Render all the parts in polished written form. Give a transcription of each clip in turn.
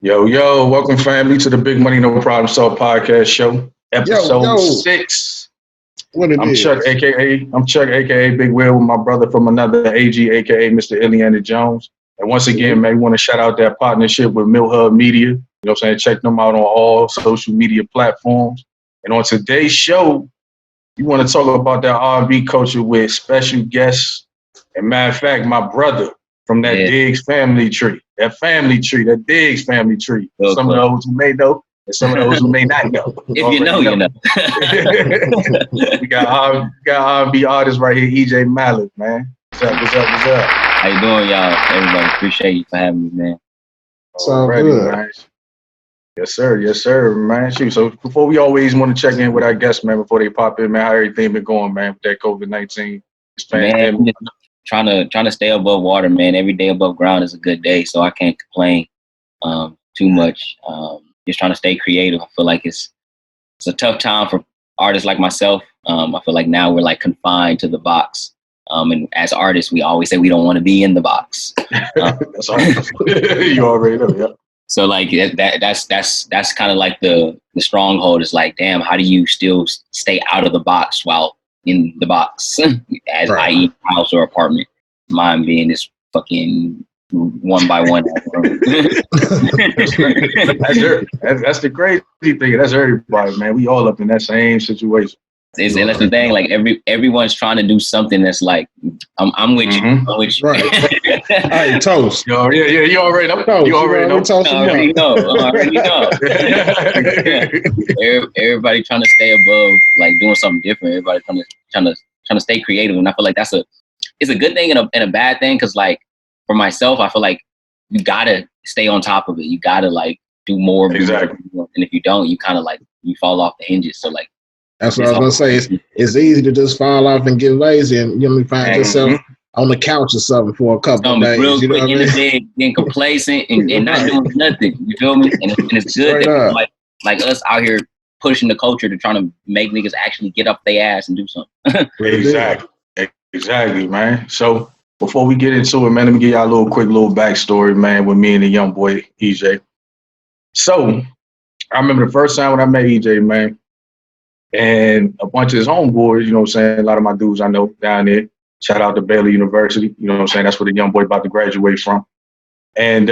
Yo, yo, welcome family to the Big Money No Problem Solved podcast show, episode 6. What it I'm is? Chuck, aka Big Will, with my brother from another AG, aka Mr. Ileana Jones. And once again, man, we want to shout out that partnership with Mill Hub Media. You know what I'm saying? Check them out on all social media platforms. And on today's show, we want to talk about that R&B culture with special guests. And matter of fact, my brother from that Diggs family tree. That Diggs family tree. Some of those who may know, and some of those who may not know. If you know, you know. We got R&B artist right here, Ejay Mallard, man. What's up? How you doing, y'all? Everybody, appreciate you for having me, man. Alrighty, man. Yes, sir, man. Shoot. So before we always want to check in with our guests, man, before they pop in, man, how everything been going, man, with that COVID-19? Man, trying to stay above water, man. Every day above ground is a good day, so I can't complain too much. Just trying to stay creative. I feel like it's a tough time for artists like myself. I feel like now we're like confined to the box. And as artists, we always say we don't want to be in the box. That's all. You already know, yeah. So like that's kind of like the stronghold is like, damn, how do you still stay out of the box while in the box, as i.e. house or apartment? Mine being this fucking 1 by 1. That's the crazy thing. That's everybody, man. We all up in that same situation. And that's the thing. Like everyone's trying to do something that's like, I'm with you. I'm with you. Right. Hey, toast. Yo, yeah. You already know. You already know. I already know. Everybody trying to stay above, like doing something different. Everybody trying to stay creative, and I feel like it's a good thing and a bad thing. Because like for myself, I feel like you gotta stay on top of it. You gotta like do more. Exactly. And if you don't, you kind of like you fall off the hinges. So like. That's what I was gonna say. It's easy to just fall off and get lazy, and find yourself on the couch or something for a couple of days. Real quick in the bed, getting complacent and not doing nothing. You feel me? And it's good that like us out here pushing the culture to trying to make niggas actually get up their ass and do something. Exactly, man. So before we get into it, man, let me give y'all a quick backstory, man, with me and the young boy Ejay. So I remember the first time when I met Ejay, man. And a bunch of his homeboys, you know what I'm saying? A lot of my dudes I know down there. Shout out to Baylor University. You know what I'm saying? That's where the young boy about to graduate from. And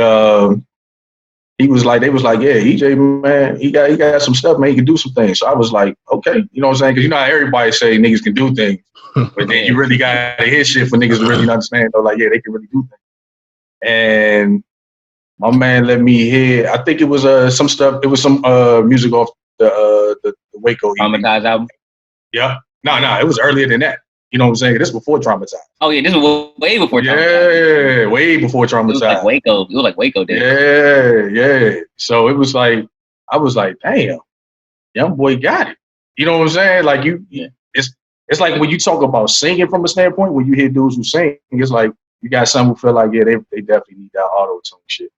they was like, yeah, Ejay, man, he got some stuff, man. He can do some things. So I was like, okay. You know what I'm saying? Because you know how everybody say niggas can do things. But then you really got to hit shit for niggas to really understand. Though, like, yeah, they can really do things. And my man let me hear, I think it was some stuff. It was some music off the Waco Traumatized album? Yeah. No, it was earlier than that. You know what I'm saying? This was before Traumatized. Oh yeah, this was way before Traumatized. Yeah, way before Traumatized. It was like Waco did. Yeah. So it was like, I was like, damn, young boy got it. You know what I'm saying? Like it's like when you talk about singing from a standpoint, when you hear dudes who sing, it's like you got some who feel like, yeah, they definitely need that auto-tune shit.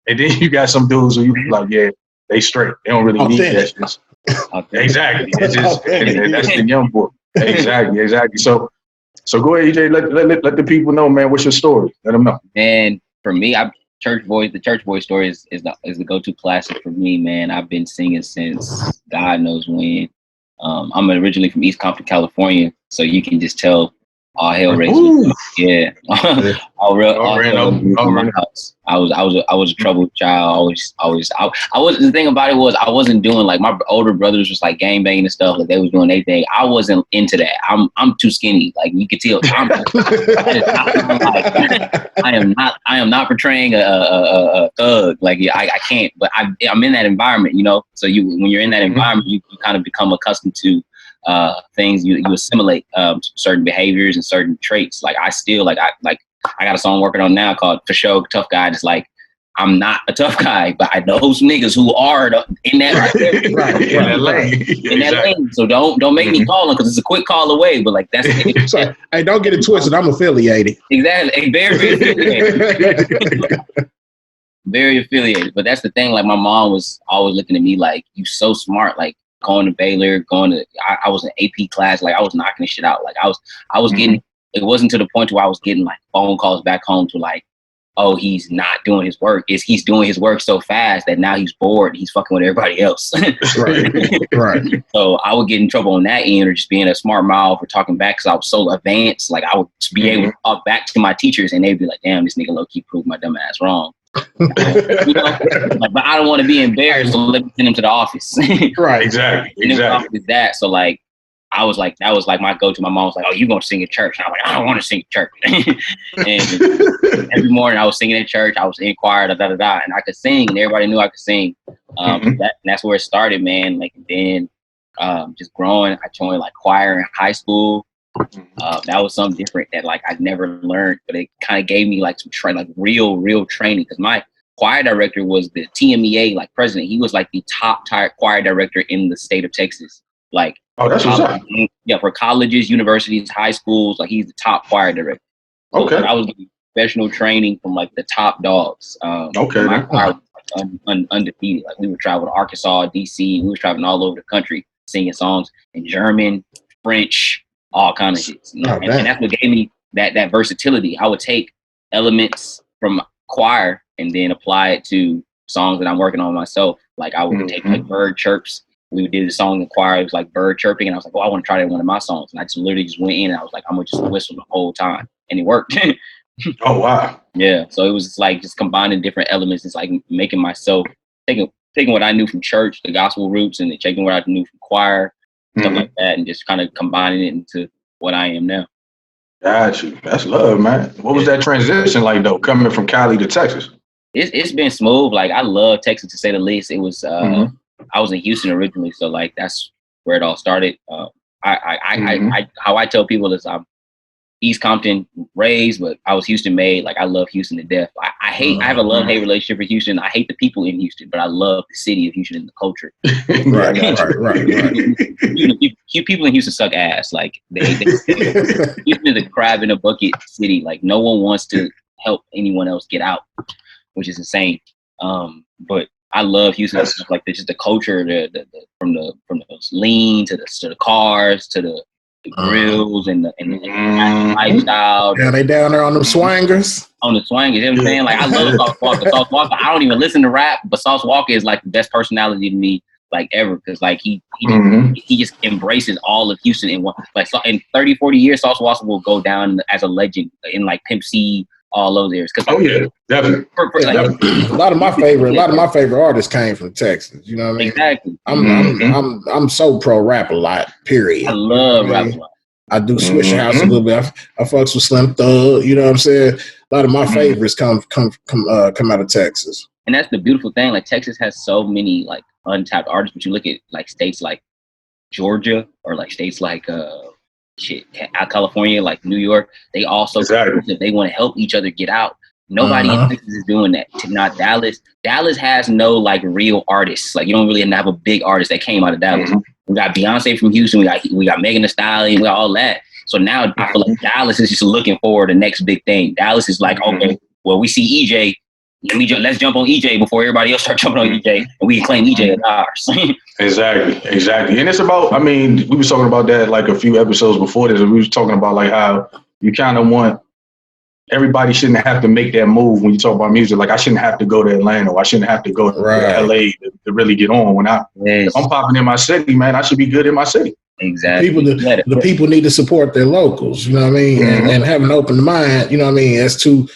And then you got some dudes who you feel like, yeah, they straight. They don't really need that shit. Exactly. It's just that's the young boy. Exactly. So go ahead, Ejay. Let the people know, man. What's your story? Let them know. And for me, the Church Boy story is the go-to classic for me, man. I've been singing since God knows when. I'm originally from East Compton, California, so you can just tell all hell raised. Yeah. All my house. I was a troubled child. I was the thing about it was I wasn't doing like my older brothers was like gang banging and stuff, like they was doing their thing. I wasn't into that. I'm too skinny. Like you could tell. I am not portraying a thug. Like I can't, but I'm in that environment, you know. So when you're in that environment, you kind of become accustomed to things. You assimilate certain behaviors and certain traits. Like I got a song working on now called For Sure Tough Guy. It's like I'm not a tough guy, but I know some niggas who are in that in that lane. So don't make me call them because it's a quick call away. But like that's it. Hey, don't get it twisted. I'm affiliated. Exactly, very affiliated. Very affiliated. But that's the thing. Like my mom was always looking at me like you so smart. Like going to Baylor, I was in AP class. Like I was knocking this shit out. Like I was getting. It wasn't to the point where I was getting like phone calls back home to like oh, he's not doing his work. He's doing his work so fast that now he's bored. He's fucking with everybody else. Right. So I would get in trouble on that end, or just being a smart mouth or talking back because I was so advanced. Like I would be able to talk back to my teachers, and they'd be like, "Damn, this nigga low key proved my dumb ass wrong." But I don't want to be embarrassed, so let me send him to the office. Right. Exactly. That. So like, that was like my go-to. My mom was like, "Oh, you gonna sing in church?" And I'm like, "I don't want to sing in church." And every morning I was singing in church. I was in choir, and I could sing, and everybody knew I could sing. That's where it started, man. Like then, just growing. I joined like choir in high school. That was something different that like I'd never learned, but it kind of gave me like some real training, because my choir director was the TMEA like president. He was like the top tier choir director in the state of Texas. Like, oh, that's what's up. Yeah, for colleges, universities, high schools, like he's the top choir director. So, okay. Like, I was getting professional training from like the top dogs. Okay. My choir was undefeated. Like we would travel to Arkansas, DC. We were traveling all over the country, singing songs in German, French, all kinds of shit. And that's what gave me that versatility. I would take elements from choir and then apply it to songs that I'm working on myself. Like I would take like bird chirps. We did a song in choir. It was like bird chirping, and I was like, "Oh, I want to try that in one of my songs." And I just literally just went in, and I was like, "I'm gonna just whistle the whole time," and it worked. Oh wow! Yeah. So it was just like just combining different elements. It's like making myself taking what I knew from church, the gospel roots, and then taking what I knew from choir, stuff like that, and just kind of combining it into what I am now. Got you. That's love, man. What was that transition like though, coming from Cali to Texas? It's been smooth. Like I love Texas, to say the least. It was. I was in Houston originally, so like that's where it all started. How I tell people is I'm East Compton raised, but I was Houston made. Like I love Houston to death. I have a love-hate relationship with Houston. I hate the people in Houston, but I love the city of Houston and the culture. Right. People in Houston suck ass. Like Houston is a crab in a bucket city. Like no one wants to help anyone else get out, which is insane. But I love Houston. Like just the culture, from the lean to the cars to the grills and the lifestyle. Yeah, they down there on them swangers. On the swangers, you know what I'm saying? Like I love Sauce Walker. Sauce Walker. I don't even listen to rap, but Sauce Walker is like the best personality to me, like ever, because like he just embraces all of Houston in one. Like so in 30, 40 years, Sauce Walker will go down as a legend in like Pimp C, all those areas. Definitely. A lot of my favorite artists came from Texas. You know what I mean? Exactly. I'm so pro rap a lot. Period. I love rap a lot. I do Swisher House a little bit. I fucks with Slim Thug. You know what I'm saying? A lot of my favorites come out of Texas. And that's the beautiful thing. Like Texas has so many like untapped artists, but you look at like states like Georgia or like states like California, like New York, they also they want to help each other get out. Nobody in Texas is doing that. Not Dallas. Dallas has no like real artists. Like you don't really have a big artist that came out of Dallas. We got Beyonce from Houston. We got Megan Thee Stallion. We got all that. So now I feel like Dallas is just looking for the next big thing. Dallas is like, okay, well we see Ejay. Let's jump on Ejay before everybody else start jumping on Ejay, and we can claim Ejay as ours. Exactly. And it's about, I mean, we were talking about that like a few episodes before this, and we was talking about like how you kind of want everybody shouldn't have to make that move when you talk about music. Like I shouldn't have to go to Atlanta, or I shouldn't have to go to LA to really get on. When if I'm popping in my city, man, I should be good in my city. Exactly. The people need to support their locals, you know what I mean? And have an open mind, you know what I mean, as to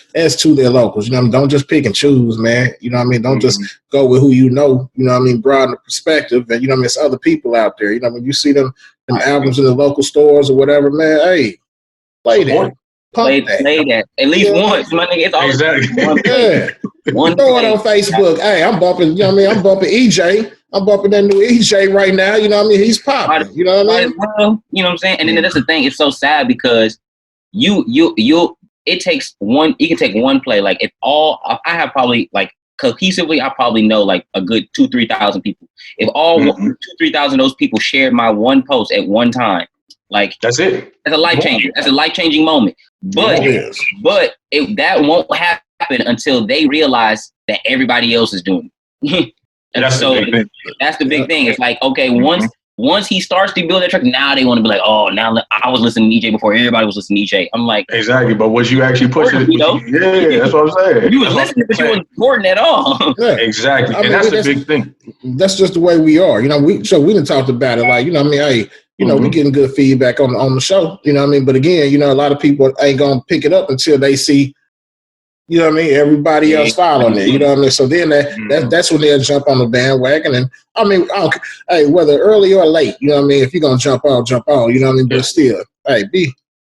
their locals. You know what I mean? Don't just pick and choose, man. You know what I mean? Don't just go with who you know what I mean, broaden the perspective. And you know what I mean, it's other people out there. You know when you see them albums in the local stores or whatever, man, hey, play that. Play that at least once, my nigga. It's always one throw it on Facebook. Hey, I'm bumping, you know what I mean? I'm bumping Ejay. I'm bumping that new Ejay right now. You know what I mean? He's popping. You know what I mean? Well, you know what I'm saying? And then that's the thing. It's so sad because it takes one. You can take one play. Like I have probably like cohesively, I probably know like a good 2,000-3,000 people. If all 2,000-3,000 of those people shared my one post at one time, like that's it. That's a life changer. That's a life changing moment. But that won't happen until they realize that everybody else is doing it. And that's the big thing. It's like, okay, once once he starts to build that track, now they want to be like, oh, now I was listening to Ejay before everybody was listening to Ejay. I'm like, exactly. But was you actually pushing it? Yeah, that's what I'm saying. You was listening, but you wasn't supporting at all. Yeah. Exactly, and that's the big thing. That's just the way we are. We done talked about it. Like, hey, we getting good feedback on the show. But again, a lot of people ain't gonna pick it up until they see, everybody else following it. So then that's when they'll jump on the bandwagon. And hey, whether early or late, if you're gonna jump on, but still, hey,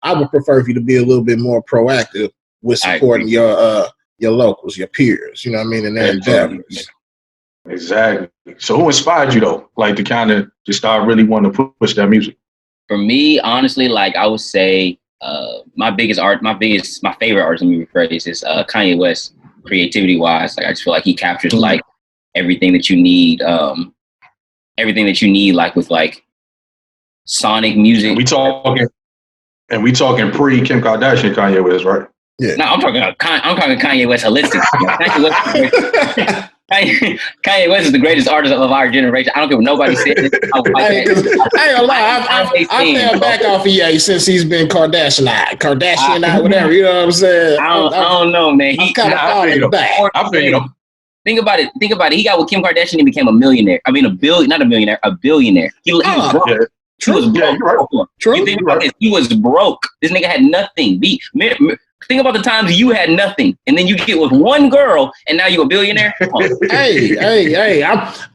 I would prefer for you to be a little bit more proactive with supporting your locals, your peers, in their endeavors. Exactly. So who inspired you though? Like to kind of just start really wanting to push that music? For me, honestly, like I would say my favorite artist, let me rephrase this, Kanye West, creativity wise. Like I just feel like he captures like everything that you need, like with like sonic music. We talking pre Kim Kardashian Kanye West, right? Yeah. No, I'm talking Kanye West holistic. Kanye West is the greatest artist of our generation. I don't care what nobody says. I ain't gonna lie. I fell back off of Ye since he's been Kardashian, whatever. You know what I'm saying? I don't know, man. He's kind of falling back. I feel you. Think about it. He got with Kim Kardashian and became a millionaire. I mean, a billionaire. He was broke. Yeah. He was broke. True. You think about this. He was broke. This nigga had nothing. Think about the times you had nothing, and then you get with one girl, and now you're a billionaire. Hey!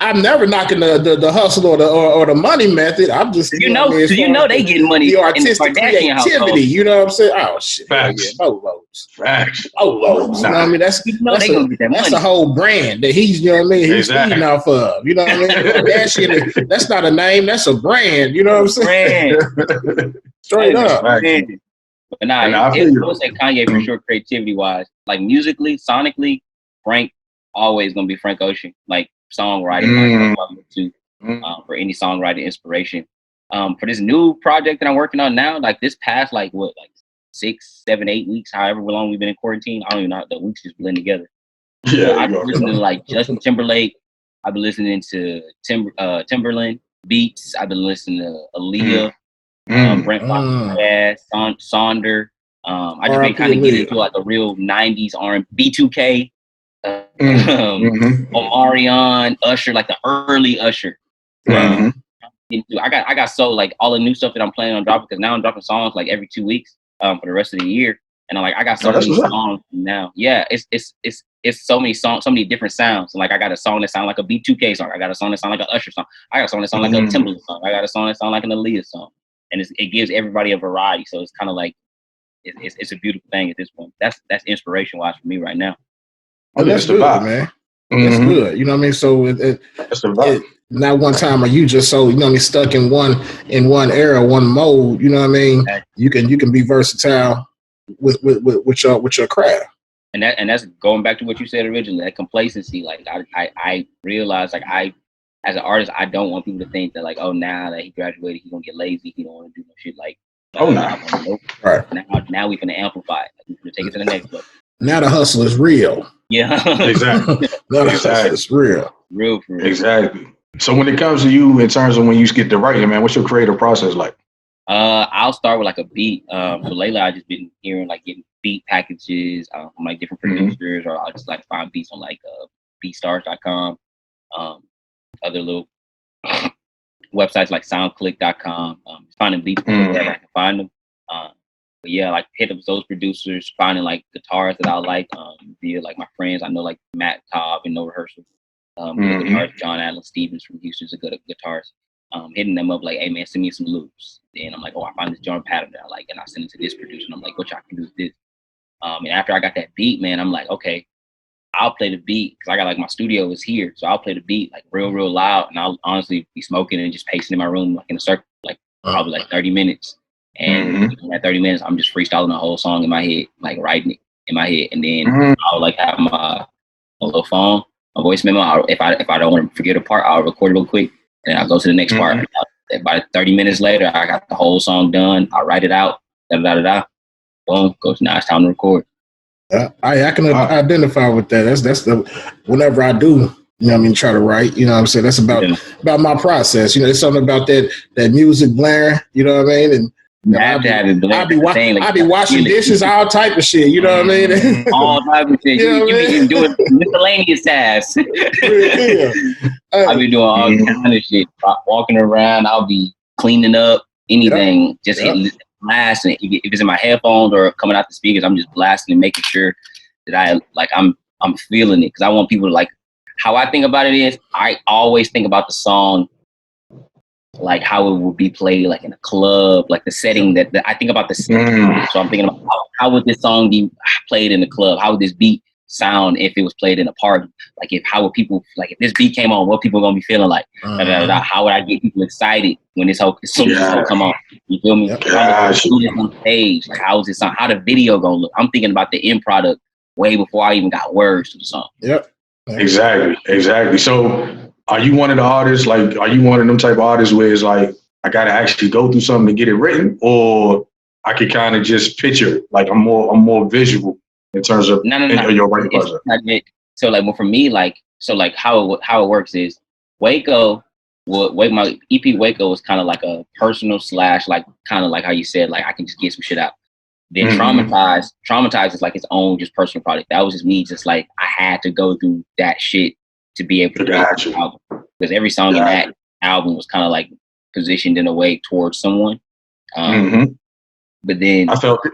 I'm never knocking the hustle or the money method. I'm just they getting money. The artistic creativity. You know what I'm saying? Oh shit! Facts. Facts. You know what I mean? That's the whole brand that he's. You know what I mean? He's feeding off of. You know what I mean? That shit. That's not a name. That's a brand. You know what I'm saying? Straight up. But I would say Kanye for sure, creativity wise, like musically, sonically, Frank always gonna be Frank Ocean, like songwriting, for any songwriting inspiration. For this new project that I'm working on now, like this past 6, 7, 8 weeks, however long we've been in quarantine, I don't even know, the weeks just blend together. Yeah, I've been listening to like Justin Timberlake. I've been listening to Timberland beats. I've been listening to Aaliyah. Brent Fox, Sonder. I just been kind of getting into like a real 90s R&B, B2K, Omarion, Usher, like the early Usher. I got so like all the new stuff that I'm planning on dropping, because now I'm dropping songs like every 2 weeks for the rest of the year, and I'm like I got so many songs now. Yeah, it's so many songs, so many different sounds. Like I got a song that sounds like a B2K song. I got a song that sounds like an Usher song. I got a song that sounds like a Timberland song. I got a song that sounds like an Aaliyah song. And it gives everybody a variety, so it's kind of like it's a beautiful thing at this point. That's inspiration wise for me right now. Oh, that's good, man. That's good. You know what I mean? So not one time are you just so stuck in one era, one mode. You know what I mean? You can be versatile with your craft. And that's going back to what you said originally. That complacency, like I realized, like as an artist, I don't want people to think that like, oh, now that he graduated, he's gonna get lazy. He don't want to do no shit like. Nope. Right. Now we finna amplify it. We finna take it to the next level. Now the hustle is real. Yeah. Exactly. Now the hustle is real. Real for real. Exactly. So when it comes to you, in terms of when you get to writing, man, what's your creative process like? I'll start with like a beat. So lately I just been hearing like getting beat packages from like different producers, or I'll just like find beats on like beatstars.com. Other little websites like soundclick.com, finding beats wherever I can find them. But yeah, like hit up those producers, finding like guitars that I like via like my friends. I know like Matt Cobb and No Rehearsal. Guitars, John Allen Stevens from Houston's a good guitarist. Hitting them up like, hey man, send me some loops. Then I'm like, oh, I find this drum pattern that I like, and I send it to this producer, and I'm like, what y'all can do with this? And after I got that beat, man, I'm like, okay, I'll play the beat, because I got like my studio is here, so I'll play the beat like real loud, and I'll honestly be smoking and just pacing in my room like in a circle, like probably like 30 minutes. And in that 30 minutes, I'm just freestyling the whole song in my head, like writing it in my head, and then I'll like have my little phone, my voice memo. If I don't want to forget a part, I'll record it real quick, and I'll go to the next part. About 30 minutes later, I got the whole song done. I'll write it out. Boom, goes. Now it's time to record. I can identify with that. That's the whenever I do You know what I mean? Try to write. You know what I'm saying? That's about my process. You know, there's something about that music blaring. You know what I mean? And I'll be washing dishes, all type of shit. You know what I mean? All type of shit. You be doing miscellaneous tasks. I'll be doing all kind of shit. Walking around, I'll be cleaning up anything. Just hit blast, and if it's in my headphones or coming out the speakers, I'm just blasting and making sure that I'm feeling it, because I want people to like. How I think about it is, I always think about the song like how it would be played, like in a club, like the setting that I think about the setting. So I'm thinking about how would this song be played in the club? How would this beat sound if it was played in a party? Like how would people, like if this beat came on, what people gonna be feeling like? How would I get people excited when this whole come on? You feel me? On stage, like how is this song? How the video gonna look? I'm thinking about the end product way before I even got words to the song. Yep. Exactly. So are you one of the artists, like, are you one of them type of artists where it's like, I got to actually go through something to get it written, or I could kind of just picture it? Like I'm more visual in terms of your writing process. So like, well, for me, how it works is Waco, my EP Waco was kind of like a personal / like kind of like how you said, like I can just get some shit out. Then Traumatized is like its own just personal project. That was just me, just like I had to go through that shit to be able to create the album. Because every song in that album was kind of like positioned in a way towards someone. But then I felt it.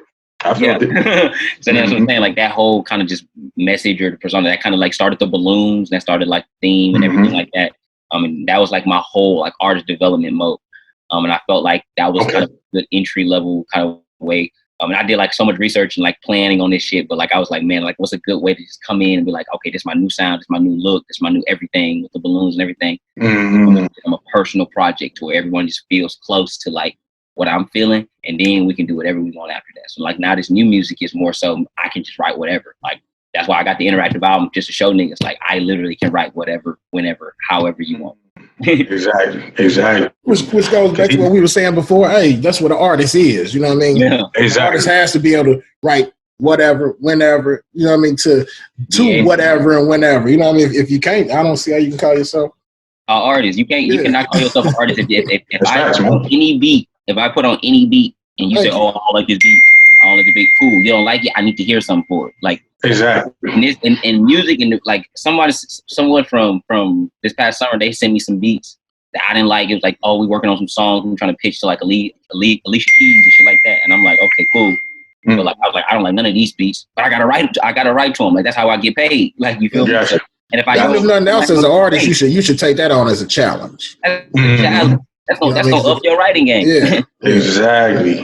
So that's what I'm saying. Like that whole kind of just message or the persona that kind of like started the balloons, that started like the theme and everything like that. And that was like my whole like artist development mode. And I felt like that was kind of a good entry level kind of way. And I did like so much research and like planning on this shit, but like I was like, man, like what's a good way to just come in and be like, okay, this is my new sound, this is my new look, this is my new everything with the balloons and everything. I'm a personal project to where everyone just feels close to like what I'm feeling, and then we can do whatever we want after that. So like now this new music is more so I can just write whatever. Like that's why I got the interactive album, just to show niggas like I literally can write whatever, whenever, however you want. Exactly. Which goes back to what we were saying before. Hey, that's what an artist is. You know what I mean? Yeah, exactly. An artist has to be able to write whatever, whenever. You know what I mean? To whatever and whenever. You know what I mean? If you can't, I don't see how you can call yourself an artist. You can't. You cannot call yourself an artist if I put on any beat. If I put on any beat and you say, "Oh, I don't like this beat. I don't like the beat." Cool. You don't like it. I need to hear something for it. Like exactly. In music, and like someone from this past summer, they sent me some beats that I didn't like. It was like, oh, we working on some songs. We're trying to pitch to like Alicia Keys and shit like that. And I'm like, okay, cool. But like, I was like, I don't like none of these beats, but I gotta write to them. Like that's how I get paid. Like you feel me? So, and if nothing else as an artist, you should take that on as a challenge. That's gonna up your writing game. Yeah. Exactly.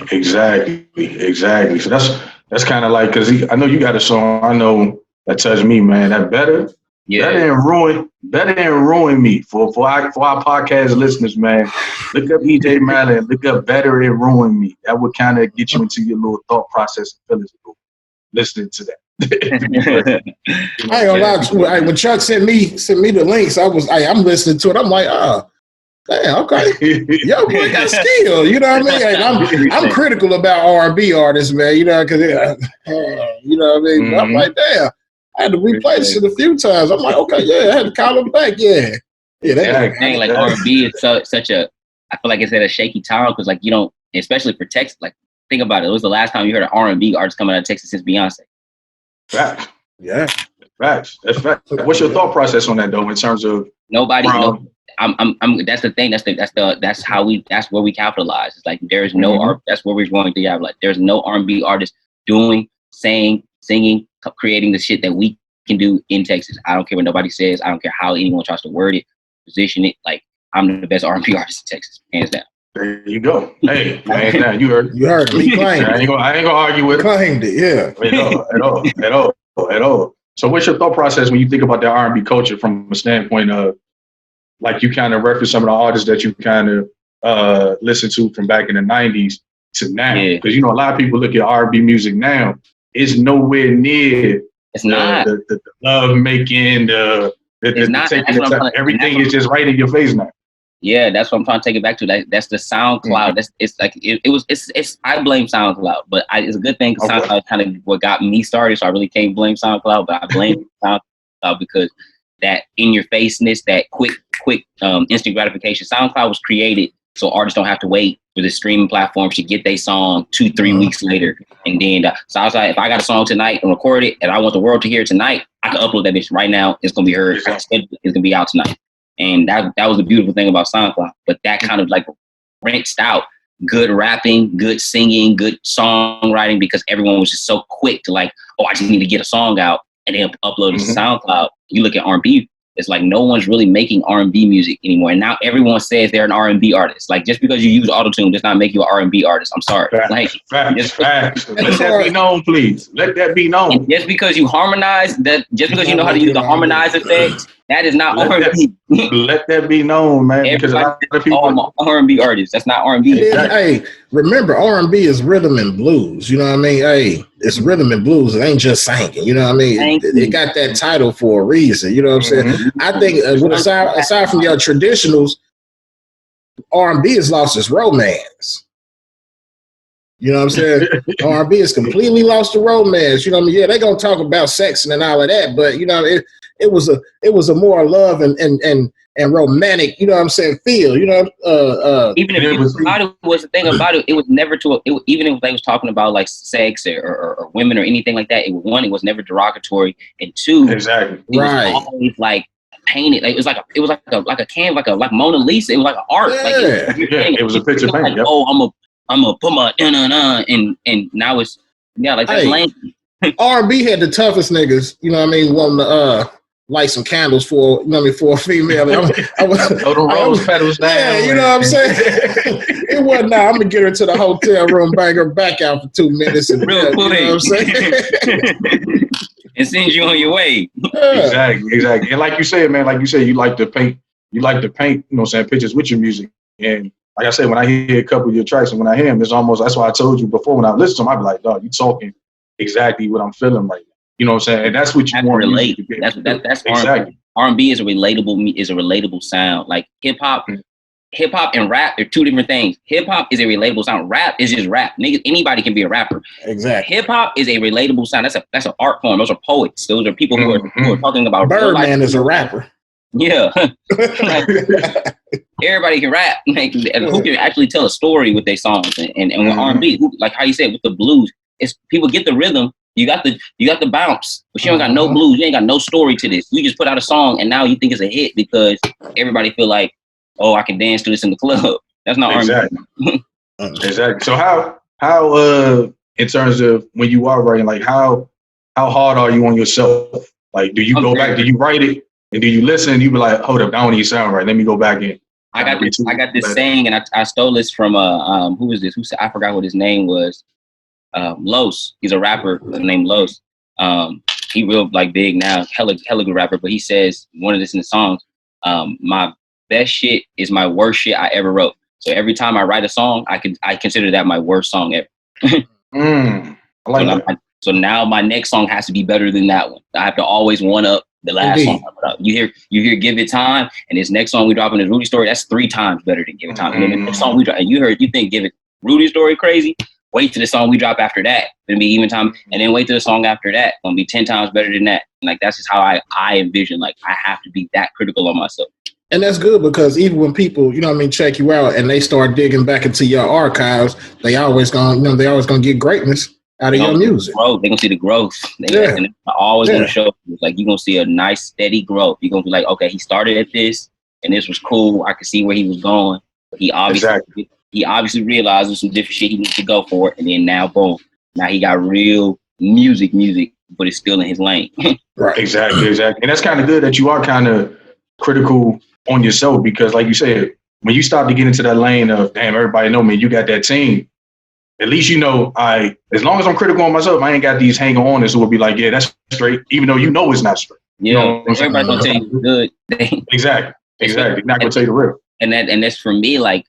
So that's kind of like, because I know you got a song I know that touched me, man. That better and ruin me for our podcast listeners, man. Look up Ejay Mallard, look up Better and Ruin Me. That would kind of get you into your little thought process and feelings listening to that. I ain't gonna lie. When Chuck sent me the links, I'm listening to it. I'm like, damn, okay. Yo, boy, got skill. You know what I mean? I'm critical about R&B artists, man. You know, because you know what I mean. Mm-hmm. I'm like, damn. I had to replay this shit a few times. I'm like, okay, I had to call him back. Yeah. That's thing. Like R&B is such a. I feel like it's at a shaky time because, like, you don't, especially for Texas. Like, think about it. It was the last time you heard an R&B artist coming out of Texas since Beyonce. Facts. Yeah. Facts. That's fact. What's your thought process on that though? In terms of nobody. That's the thing. That's where we capitalize. It's like there's no that's where we're going to have. Like there's no R&B artist doing, saying, singing, creating the shit that we can do in Texas. I don't care what nobody says. I don't care how anyone tries to word it, position it. Like I'm the best R&B artist in Texas, hands down. There you go. Hey, hands down. You heard him. He claimed I ain't gonna argue with him. Claimed it. Yeah. At all. So what's your thought process when you think about the R&B culture from a standpoint of, like, you kind of reference some of the artists that you kind of listen to from back in the 90s to now? Because, you know, a lot of people look at R&B music now. It's nowhere near the love making, everything is just right in your face now. Yeah, that's what I'm trying to take it back to. That's the SoundCloud. It's I blame SoundCloud, but it's a good thing because SoundCloud kind of what got me started. So I really can't blame SoundCloud, but I blame SoundCloud because that in your faceness, that quick instant gratification. SoundCloud was created so artists don't have to wait for the streaming platforms to get their song 2-3 weeks later. And then, so I was like, if I got a song tonight and record it, and I want the world to hear it tonight, I can upload that bitch right now. It's gonna be heard. It's gonna be out tonight. And that was the beautiful thing about SoundCloud. But that kind of like rinsed out good rapping, good singing, good songwriting, because everyone was just so quick to like, oh, I just need to get a song out and then upload it to SoundCloud. You look at R&B, it's like no one's really making R&B music anymore. And now everyone says they're an R&B artist. Like, just because you use autotune does not make you an R&B artist. I'm sorry. Facts. Let that be known, please. Let that be known. And just because you harmonize, just because you know how to use the harmonize effects, that is not R&B. Let that be known, man. Because a lot of people, I'm an R&B artist. That's not R&B. Hey, remember, R&B is rhythm and blues. You know what I mean? Hey, it's rhythm and blues. It ain't just singing. You know what I mean? It got that title for a reason. You know what I'm saying? I think aside from your traditionals, R&B has lost its romance. You know what I'm saying? R&B has completely lost the romance. You know what I mean? Yeah, they're gonna talk about sex and all of that, but you know, it was a more love and romantic, you know what I'm saying, feel. You know, even if it was about it, was the thing about it, it was never even if they was talking about like sex or women or anything like that. It was never derogatory, and two, exactly, it was always like painted. Like, it was like a canvas, like Mona Lisa. It was like an art. Yeah. It was a picture painting. Like, oh, I'm gonna put my and now it's like that's lame. R&B had the toughest niggas, you know what I mean, wanting to light some candles for, you know what I mean, for a female. I was throw the rose petals down. Yeah, you know what I'm saying? It wasn't now. I'm gonna get her to the hotel room, bang her back out for 2 minutes and real quick. You know what I'm saying? And send you on your way. Yeah. Exactly. And like you said, man, you like to paint, you know what I'm saying, pictures with your music. And like I said, when I hear a couple of your tracks and when I hear them, it's almost, that's why I told you before, when I listen to them, I be like, dog, you talking exactly what I'm feeling right now. You know what I'm saying? And that's what you want to relate. That's exactly. R&B is a relatable sound. Like hip hop and rap are two different things. Hip hop is a relatable sound. Rap is just rap. Niggas, anybody can be a rapper. Exactly. Hip hop is a relatable sound. That's an art form. Those are poets. Those are people who are talking about Birdman is a rapper. Yeah. Like, everybody can rap. Like, and who can actually tell a story with their songs. And with R&B, like how you said with the blues, it's people get the rhythm. You got the bounce, but you don't got no blues. You ain't got no story to this. You just put out a song and now you think it's a hit because everybody feel like, oh, I can dance to this in the club. That's not R&B. Exactly. So how in terms of when you are writing, like how hard are you on yourself? Like, do you go back? Do you write it and do you listen? And you be like, hold up, that don't even sound right. Let me go back in. I got this saying, and I stole this from who was this? Who said, I forgot what his name was. Los. He's a rapper named Los. He real like big now, hella good rapper. But he says one of this in the songs. My best shit is my worst shit I ever wrote. So every time I write a song, I consider that my worst song ever. I like that. So now my next song has to be better than that one. I have to always one up the last song I put out. You hear Give It Time, and this next song we drop in this Rudy Story, that's 3 times better than Give It Time. And then the next song we drop, and you think Give It Rudy Story crazy? Wait till the song we drop after that. It'll be even time, and then wait till the song after that. Gonna be 10 times better than that. And like that's just how I envision. Like I have to be that critical on myself. And that's good because even when people, you know what I mean, check you out and they start digging back into your archives, they always gonna get greatness out of your music. They're gonna see the growth. They're always gonna show like you're gonna see a nice steady growth. You're gonna be like, okay, he started at this and this was cool. I could see where he was going. He obviously realized there's some different shit he needs to go for, and then now boom. Now he got real music, but it's still in his lane. Right. Exactly. And that's kind of good that you are kind of critical on yourself because like you said, when you start to get into that lane of damn, everybody know me, you got that team. At least you know as long as I'm critical on myself, I ain't got these hanger-oners who will be like, yeah, that's straight, even though you know it's not straight. Yeah, you know everybody's gonna tell you good. Exactly. Not gonna tell you the real. And that's for me, like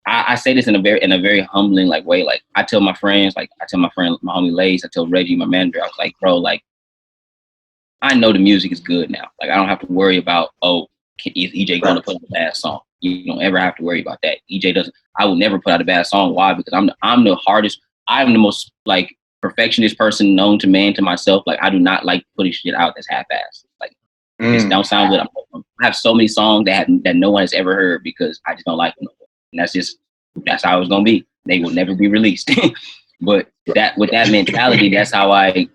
I say this in a very humbling like way. Like I tell my friends, my homie Lays, I tell Reggie, my manager, I was like, bro, like I know the music is good now. Like I don't have to worry about, is Ejay gonna put out a bad song? You don't ever have to worry about that. Ejay doesn't. I will never put out a bad song. Why? Because I'm the hardest. I'm the most like perfectionist person known to man to myself. Like I do not like putting shit out that's half-assed. Like Just don't sound good. I have so many songs that no one has ever heard because I just don't like them. And that's how it's gonna be. They will never be released. But that with that mentality, that's how I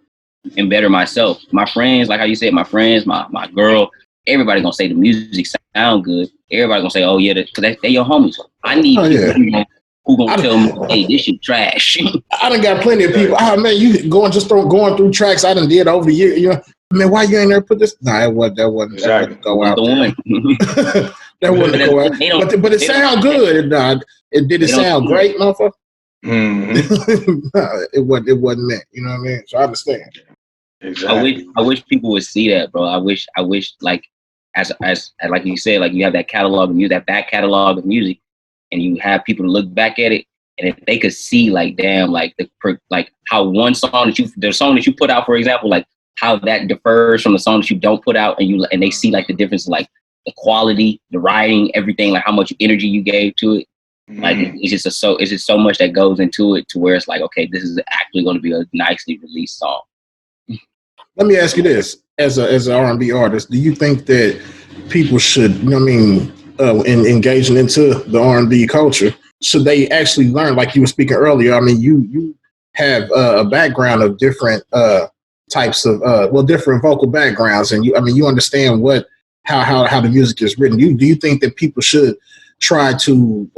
better myself. My friends, like how you said, my friends, my girl, everybody gonna say the music sound good. Everybody gonna say, oh yeah, because they your homies. I need people who gonna tell me, hey, this shit trash. I done got plenty of people. Oh man, you going through tracks I done did over the year. You know, man, why you ain't there put this? Nah, that wouldn't go out. That wouldn't go out. But it sound good. Did it sound great, motherfucker? Nah, it wasn't that. You know what I mean? So I understand. Exactly. I wish people would see that, bro. I wish like as like you said, like you have that catalog of music, that back catalog of music, and you have people to look back at it, and if they could see like, damn, like how one song the song that you put out, for example, like how that differs from the song that you don't put out, and they see like the difference, like the quality, the writing, everything, like how much energy you gave to it. Like it's just so much that goes into it to where it's like, okay, this is actually going to be a nicely released song. Let me ask you this: as an R&B artist, do you think that people should, you know what I mean, in engaging into the R&B culture, should they actually learn? Like you were speaking earlier, I mean, you have a background of different types of different vocal backgrounds, and you understand how the music is written. Do you think that people should try to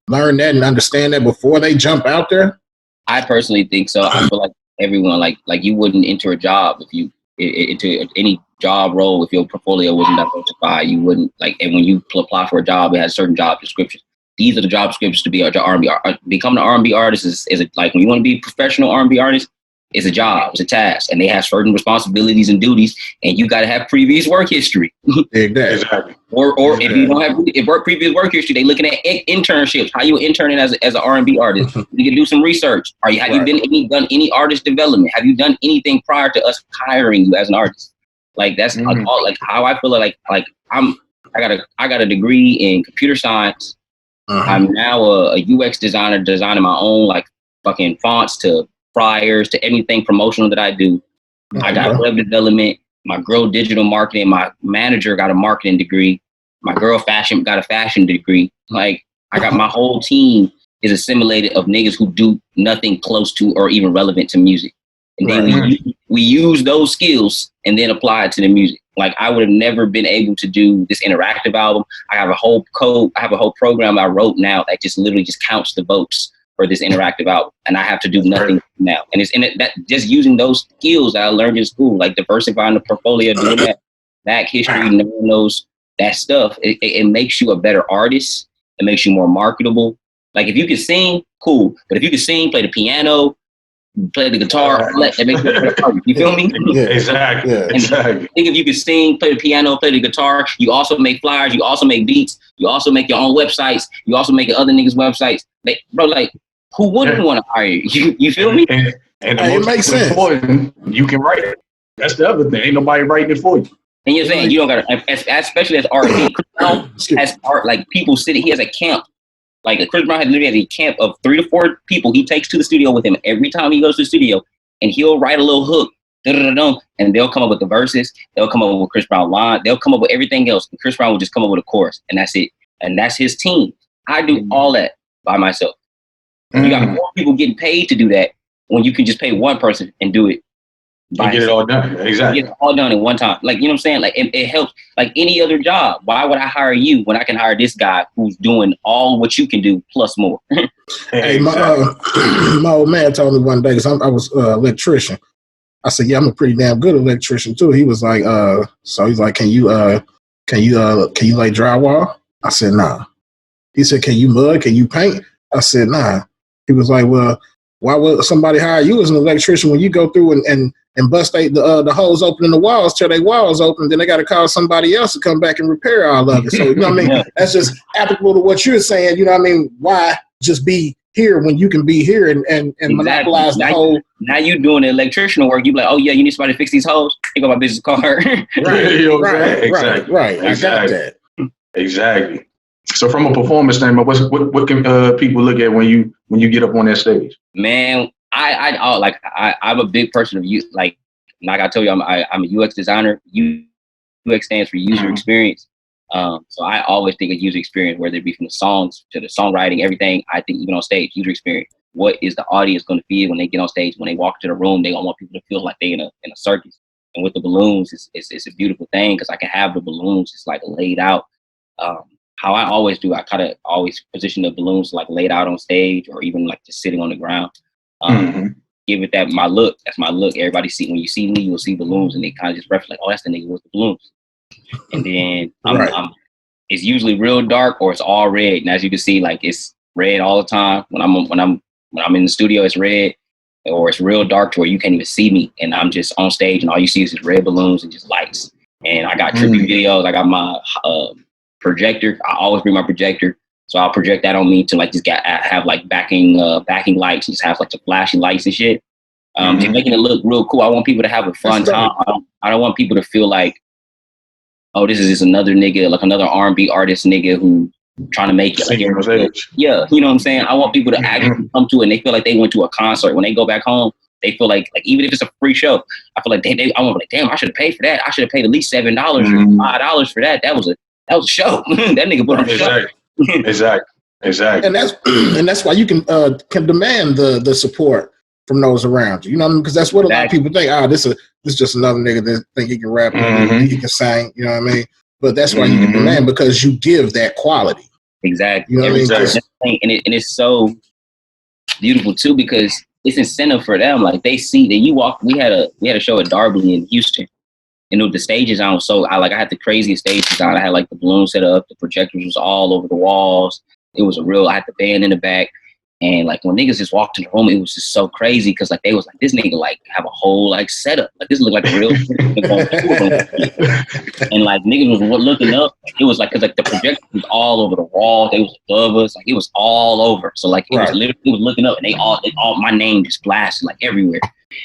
learn that and understand that before they jump out there? I personally think so. I feel like everyone, like you wouldn't enter a job if you into any job role if your portfolio wasn't diversified. You wouldn't and when you apply for a job, it has certain job descriptions. These are the job descriptions to be an R&B artist. Becoming an R&B artist is like when you want to be a professional R&B artist, it's a job, it's a task, and they have certain responsibilities and duties, and you got to have previous work history. Exactly. Or if you don't have previous work history, they looking at internships. How you interning as an R&B artist? You can do some research. Have you done any artist development? Have you done anything prior to us hiring you as an artist? Like that's all, like how I feel like I got a degree in computer science. I'm now a UX designer, designing my own like fucking fonts to flyers to anything promotional that I do. I got web development. My girl digital marketing. My manager got a marketing degree. My girl got a fashion degree. Like I got my whole team is assimilated of niggas who do nothing close to or even relevant to music. And then we use those skills and then apply it to the music. Like I would have never been able to do this interactive album. I have a whole program I wrote now that just literally just counts the votes for this interactive album, and I have to do nothing now. And it's in it that just using those skills that I learned in school, like diversifying the portfolio, doing that back history, knowing those that stuff. It makes you a better artist. It makes you more marketable. Like if you can sing, cool. But if you can sing, play the piano, play the guitar, that makes you a better artist. You feel me? Yeah, exactly. Yeah, exactly. I think if you can sing, play the piano, play the guitar, you also make flyers, you also make beats, you also make your own websites, you also make other niggas' websites. Bro, like, who wouldn't want to hire you? You feel me? And the most important, you can write it. That's the other thing. Ain't nobody writing it for you. And you're saying you don't got to, especially as R&B, as art, like people sitting, he has a camp. Like Chris Brown literally has a camp of 3 to 4 people he takes to the studio with him every time he goes to the studio, and he'll write a little hook, and they'll come up with the verses, they'll come up with Chris Brown line, they'll come up with everything else, and Chris Brown will just come up with a chorus, and that's it. And that's his team. I do all that by myself. You got more people getting paid to do that when you can just pay one person and do it. And get it all done. Exactly. Get it all done in one time. Like, you know what I'm saying? Like, it helps. Like any other job. Why would I hire you when I can hire this guy who's doing all what you can do plus more? Hey, my old man told me one day, because I was an electrician. I said, yeah, I'm a pretty damn good electrician too. He was like, so he's like, can you lay drywall? I said, nah. He said, can you mud? Can you paint? I said, nah. He was like, well, why would somebody hire you as an electrician when you go through and bust the holes open in the walls till they walls open, then they got to call somebody else to come back and repair all of it. So, you know what I mean? That's just applicable to what you're saying. You know what I mean? Why just be here when you can be here and exactly. Monopolize the whole. Now you doing the electrician work. You be like, oh yeah, you need somebody to fix these holes. Here go my business card. Right. I got that. Exactly. So from a performance standpoint, what can people look at when you get up on that stage? Man, I'm a big person of you. Like I told you, I'm a UX designer. UX stands for user experience. So I always think of user experience, whether it be from the songs to the songwriting, everything. I think even on stage, user experience. What is the audience going to feel when they get on stage? When they walk to the room, they don't want people to feel like they're in a circus. And with the balloons, it's a beautiful thing because I can have the balloons just like laid out. How I always do, I kind of always position the balloons like laid out on stage or even like just sitting on the ground. Give it that my look. That's my look. Everybody see when you see me, you'll see balloons, and they kind of just reference like, oh, that's the nigga with the balloons. And then it's usually real dark or it's all red. And as you can see, like it's red all the time. When I'm in the studio, it's red, or it's real dark to where you can't even see me, and I'm just on stage, and all you see is just red balloons and just lights. And I got trippy videos. I got my projector. I always bring my projector, so I'll project that on me to like just have like backing lights, and just have like the flashy lights and shit. Just making it look real cool. I want people to have a fun time. I don't want people to feel like, oh, this is just another nigga, like another R&B artist nigga who trying to make it. Like, yeah, you know what I'm saying? I want people to actually come to it and they feel like they went to a concert. When they go back home, they feel like even if it's a free show, I feel like I want to be like, damn, I should have paid for that. I should have paid at least $7 or $5 for that. That was a show. That nigga put on a show. Exactly. And that's why you can demand the support from those around you. You know what I mean? Because that's what a lot of people think. This is just another nigga that think he can rap and he can sing. You know what I mean? But that's why you can demand, because you give that quality. Exactly. You know what I mean? And it's so beautiful too, because it's incentive for them. Like they see that you walk. We had a show at Darby in Houston, and the stages on. So I had the craziest stage design. I had like the balloon set up, the projectors was all over the walls. It was I had the band in the back. And like when niggas just walked in the room, it was just so crazy because like they was like, this nigga like have a whole like setup. Like this look like a real and like niggas was looking up. It was like, cause like the projector was all over the wall. They was above us. Like it was all over. So like it was literally, it was looking up, and they all my name just flashed like everywhere.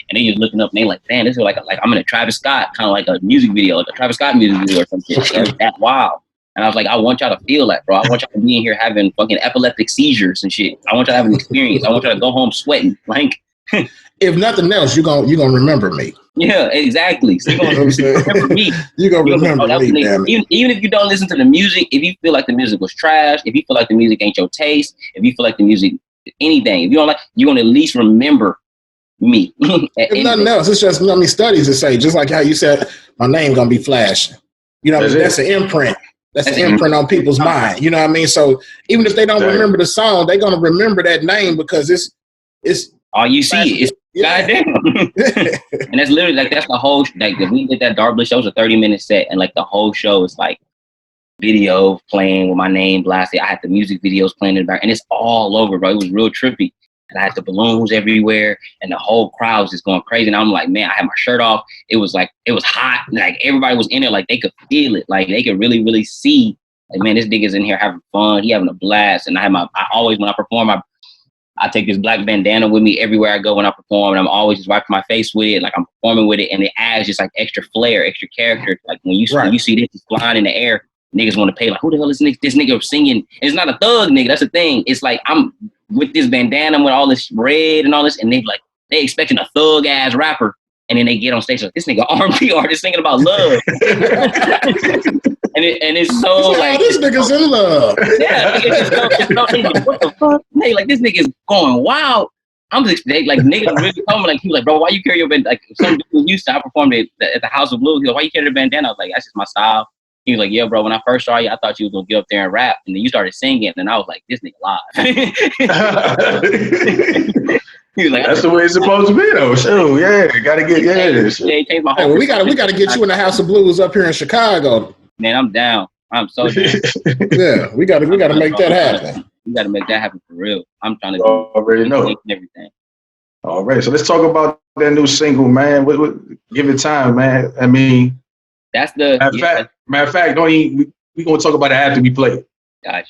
And they just looking up, and they like, damn, this is like I'm in a Travis Scott kind of like a music video, like a Travis Scott music video or something. Like, that wild. And I was like, I want y'all to feel that, bro. I want y'all to be in here having fucking epileptic seizures and shit. I want y'all to have an experience. I want y'all to go home sweating. Like, if nothing else, you're gonna remember me. Yeah, exactly. So you're gonna remember me. You're gonna remember me. Damn it. Even if you don't listen to the music, if you feel like the music was trash, if you feel like the music ain't your taste, if you feel like the music anything, if you don't like, you're gonna at least remember me. If nothing else, it's just, studies that say, just like how you said, my name gonna be flashing. You know, that's an imprint. That's an imprint on people's mind. You know what I mean? So even if they don't remember the song, they're gonna remember that name because it's all you see is goddamn. And that's literally like, that's the whole, like if we did that Darby show, was a 30-minute set, and like the whole show is like video playing with my name blasted. I had the music videos playing in the back, and it's all over, bro. It was real trippy. And I had the balloons everywhere, and the whole crowd was just going crazy. And I'm like, man, I had my shirt off. It was like, it was hot. Like everybody was in there, like they could feel it. Like they could really, really see, like, man, this nigga's in here having fun. He having a blast. And I always, when I perform, I take this black bandana with me everywhere I go when I perform. And I'm always just wiping my face with it. Like I'm performing with it. And it adds just like extra flair, extra character. Like when you see this just flying in the air, niggas want to pay, like, who the hell is this nigga singing? And it's not a thug nigga. That's the thing. It's like, I'm with this bandana with all this red and all this, and they expecting a thug ass rapper, and then they get on stage like, this nigga R&B artist singing about love. and it's so like, this nigga's in love. Yeah, it's so what the fuck? Hey, like this nigga's going wild. I'm just like niggas really coming, like he was like, bro, why you carry your bandana? Like some dude used to, I performed at the House of Blues. He was like, why you carry the bandana? I was like, that's just my style. He was like, yeah, bro, when I first saw you, I thought you was going to get up there and rap. And then you started singing. And I was like, this nigga live. He was like, that's the way it's supposed to be, though. Sure, yeah. Got to get, he changed my whole we got to get you in the House of Blues up here in Chicago. Man, I'm down. I'm so down. Yeah, we got to make that happen. We got to make that happen for real. I'm trying to already know everything. All right, so let's talk about that new single, man. Give it time, man. I mean, that's the matter of fact, we gonna talk about it after we play. Gotcha.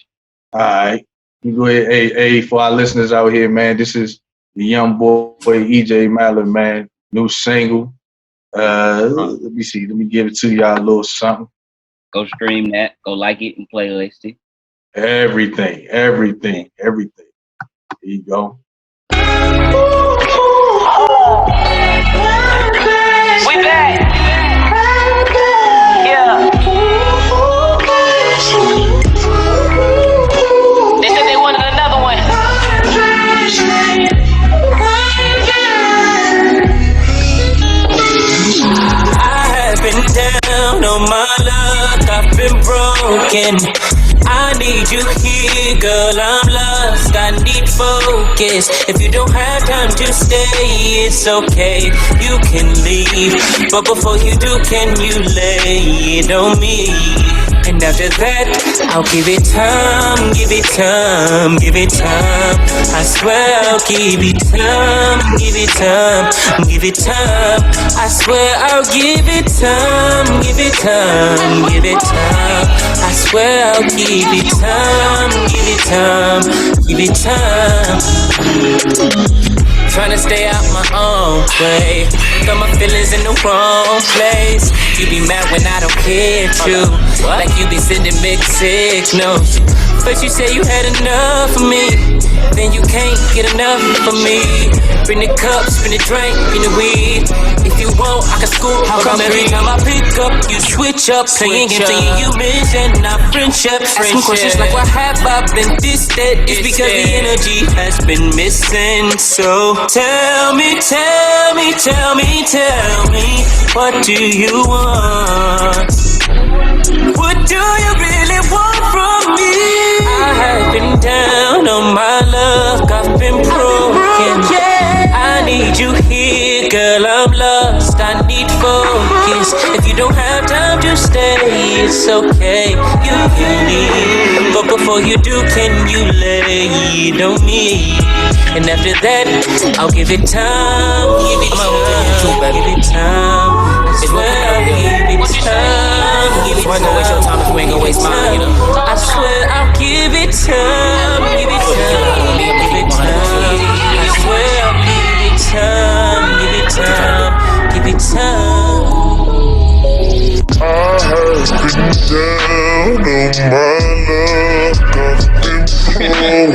All right. You go ahead, hey, for our listeners out here, man. This is the young boy Ejay Mallard, man. New single. Let me see. Let me give it to y'all a little something. Go stream that. Go like it and playlist it. Everything. There you go. We back. Yeah. been down on my luck, I've been broken. I need you here, girl, I'm lost, I need focus. If you don't have time to stay, it's okay, you can leave. But before you do, can you lay it on me? And after that, I'll give it time, give it time, give it time. I swear I'll give it time, give it time, give it time. I swear I'll give it time, give it time, give it time. I swear I'll give it time, give it time, give it time. Trying to stay out my own way. Got my feelings in the wrong place. You be mad when I don't hit you, like you be sending mixed signals. First you say you had enough of me, then you can't get enough of me. Bring the cups, bring the drink, bring the weed. If you want, I can scoop. How come every time I pick up, you switch up? Playing games, saying you miss and not friendship. Asking questions like, why have I been distant? It's because the energy has been missing. So tell me, tell me, tell me, tell me, what do you want? What do you really want from me? I have been down on my luck, I've been broken. I need you here, girl, I'm lost, I need focus. If you don't have time to stay, it's okay, you can leave. But before you do, can you lay it on me? And after that, I'll give it time, give it time, give it time. I swear I'll give it time, give it time. Why gonna waste your time if you ain't gonna waste mine, you know? I swear I'll give it time, give it time, give it time. I swear I'll give it time, give it time, give it time. I have been down on my luck, I've been broken.